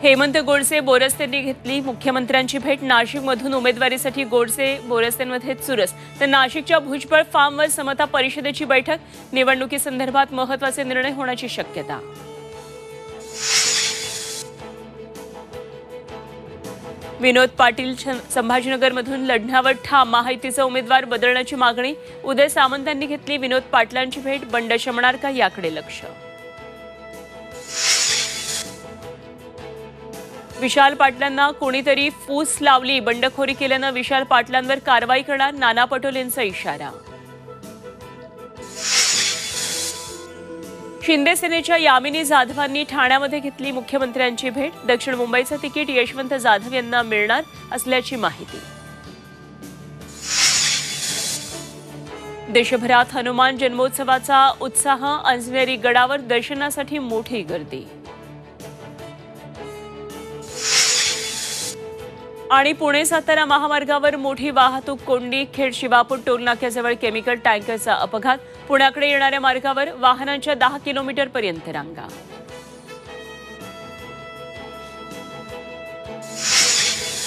हेमंत गोडसे बोरस्तेंनी घेतली मुख्यमंत्र्यांची भेट। नाशिकमधून उमेदवारीसाठी गोडसे बोरस्तेंमध्ये चुरस। तर नाशिकच्या भुजबळ फार्मवर समता परिषदेची बैठक। निवडणुकीसंदर्भात महत्त्वाचे निर्णय होण्याची शक्यता। विनोद पाटील संभाजीनगरमधून लढण्यावर ठाम। महायुतीचा उमेदवार बदलण्याची मागणी। उदय सामंतांनी घेतली विनोद पाटलांची भेट। बंड शमणार का याकडे लक्ष। विशाल पाटलांना कोणीतरी फूस लावली। बंडखोरी केल्यानं विशाल पाटलांवर कारवाई करणार। नाना पटोलेंचा इशारा। शिंदे सेनेच्या यामिनी जाधवांनी ठाण्यामध्ये घेतली मुख्यमंत्र्यांची भेट। दक्षिण मुंबईचं तिकीट यशवंत जाधव यांना मिळणार असल्याची माहिती। देशभरात हनुमान जन्मोत्सवाचा उत्साह। अंजनेरी गडावर दर्शनासाठी मोठी गर्दी। आणि पुणे सातारा महामार्गावर मोठी वाहतूक कोंडी। खेड शिवापूर टोलनाक्याजवळ केमिकल टँकरचा अपघात। पुण्याकडे येणाऱ्या मार्गावर वाहनांच्या 10 किलोमीटरपर्यंत रांगा।